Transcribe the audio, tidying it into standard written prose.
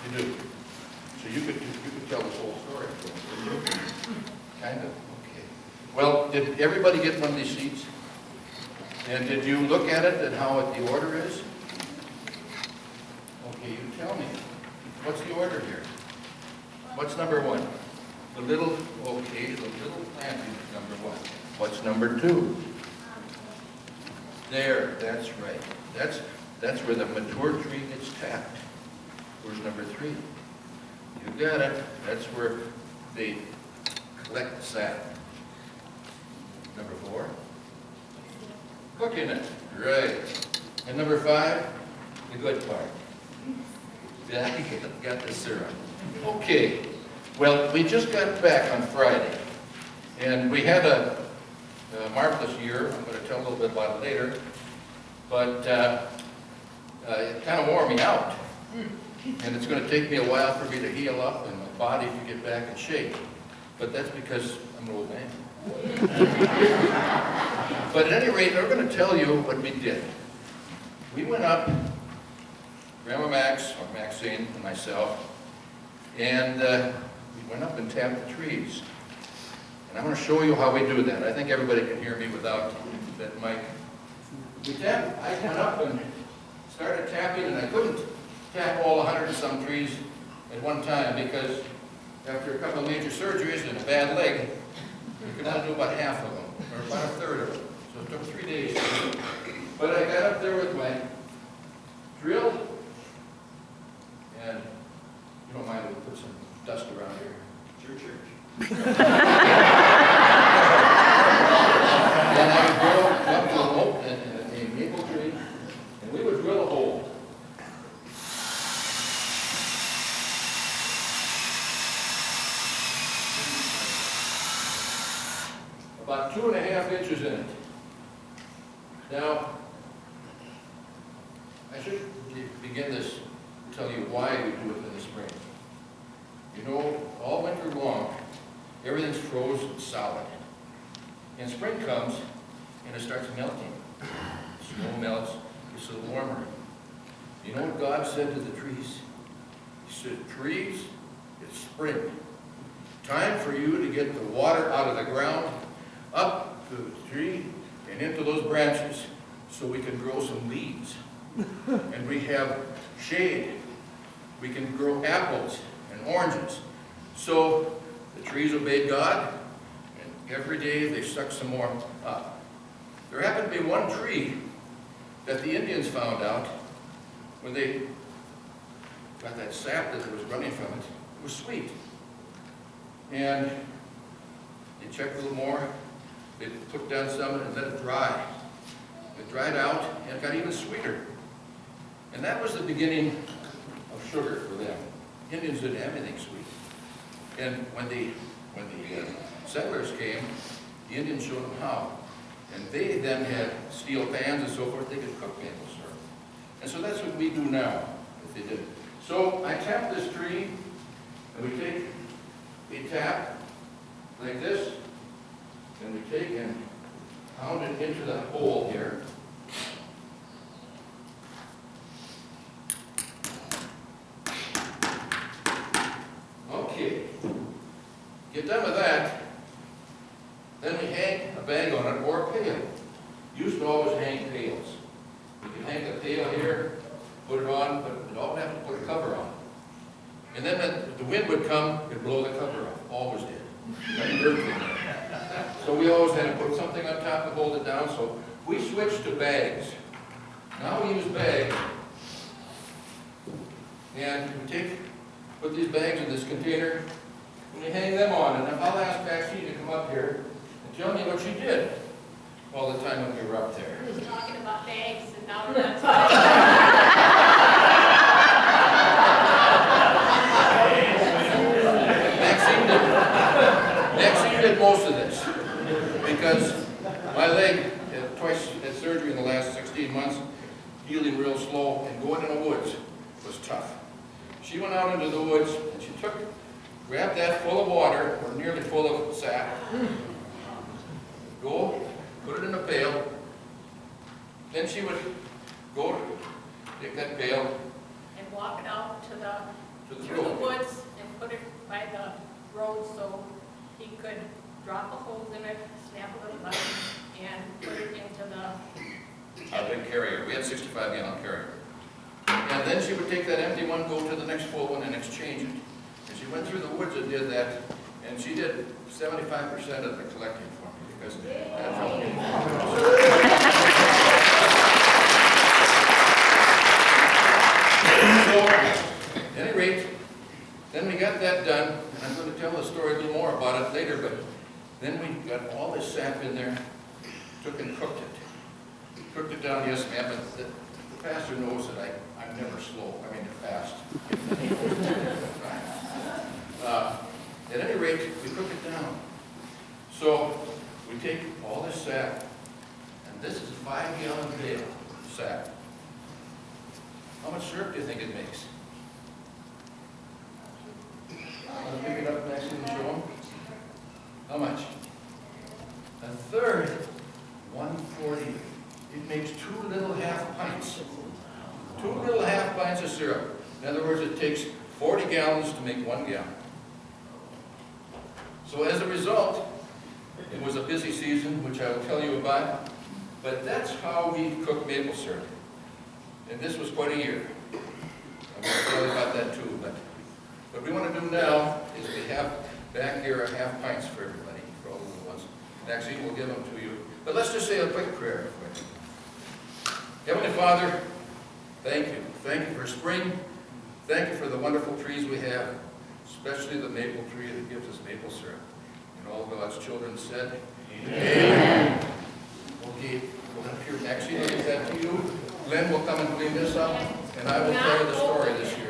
You do. So you could tell this whole story. Kind of. Okay. Well, did everybody get one of these sheets? And did you look at it and how the order is? Okay, you tell me. What's the order here? What's number one? The little planting is number one. What's number two? There, that's right. That's where the mature tree gets tapped. Where's number three? You got it. That's where they collect sap. Number four? Cooking it. Right. And number five? The good part. Yeah, you got the syrup. Okay. Well, we just got back on Friday, and we had a marvelous year. I'm going to tell a little bit about it later, but it kind of wore me out, and it's going to take me a while for me to heal up and my body to get back in shape, but that's because I'm an old man. But at any rate, we're going to tell you what we did. We went up, Grandma Max, or Maxine, and myself, and we went up and tapped the trees. And I'm going to show you how we do that. I think everybody can hear me without that mic. I went up and started tapping, and I couldn't tap all 100 and some trees at one time because after a couple of major surgeries and a bad leg, you could only do about half of them, or about a third of them. So it took 3 days. But I got up there with my drill, and you don't mind if we put some dust around here. Church. And I would go up to an oak and a maple tree, and we would drill a hole. About 2.5 inches in it. Now, I should begin this to tell you why we do it in the spring. You know, all winter long, everything's frozen solid. And spring comes, and it starts melting. Snow melts, it's a little warmer. You know what God said to the trees? He said, trees, it's spring. Time for you to get the water out of the ground, up to the tree, and into those branches, so we can grow some leaves. And we have shade. We can grow apples and oranges. So the trees obeyed God, and every day they suck some more up. There happened to be one tree that the Indians found out when they got that sap that was running from it. It was sweet. And they checked a little more. They put down some and let it dry. It dried out, and it got even sweeter. And that was the beginning of sugar for them. Indians didn't have anything sweet. And when the settlers came, the Indians showed them how. And they then had steel pans and so forth. They could cook maple syrup. And so that's what we do now, if they did. So I tap this tree, and we take a tap like this, and we take and pound it into the hole here. Okay. Get done with that, then we hang a bag on it or a pail. Used to always hang pails. You can hang the pail here, put it on, but you don't have to put a cover on. And then the wind would come, it'd blow the cover off. Always did. So we always had to put something on top to hold it down, so we switched to bags. Now we use bags, and we put these bags in this container, and we hang them on. And I'll ask Maxine to come up here and tell me what she did all the time when we were up there. We were talking about bags, and now we're not talking. Maxine did most of this because my leg had twice had surgery in the last 16 months, healing real slow, and going in the woods was tough. She went out into the woods and she grabbed that full of water, or nearly full of sap, go, put it in a pail, then she would go take that pail And walk it out to the To the through the road. woods and put it by the road so he could drop the holes in it, snap a little button, and put it into the, A big carrier. We had 65-gallon carrier. And then she would take that empty one, go to the next full one, and exchange it. And she went through the woods and did that, and she did 75% of the collecting for me because that's how So, at any rate, then we got that done, and I'm going to tell the story a little more about it later, but then we got all this sap in there, took and cooked it. Cooked it down, yes ma'am, but the pastor knows that I'm never slow, I mean fast. At any rate, we cook it down. So we take all this sap, and this is a 5-gallon pail of sap. How much syrup do you think it makes? Want to pick it up, Maxine, and show them? How much? A third, 140. It makes 2 little half pints. 2 little half pints of syrup. In other words, it takes 40 gallons to make 1 gallon. So as a result, it was a busy season, which I will tell you about, but that's how we cook maple syrup. And this was quite a year. I'm going to tell you about that too, but what we want to do now is we have back here a half pints for everybody, for all the little ones. Maxine will give them to you. But let's just say a quick prayer. Heavenly Father, thank you. Thank you for spring. Thank you for the wonderful trees we have, especially the maple tree that gives us maple syrup. And all of God's children said, Amen. Okay, we'll have here Maxine will give that to you. Glenn will come and clean this up, and I will tell you the story this year.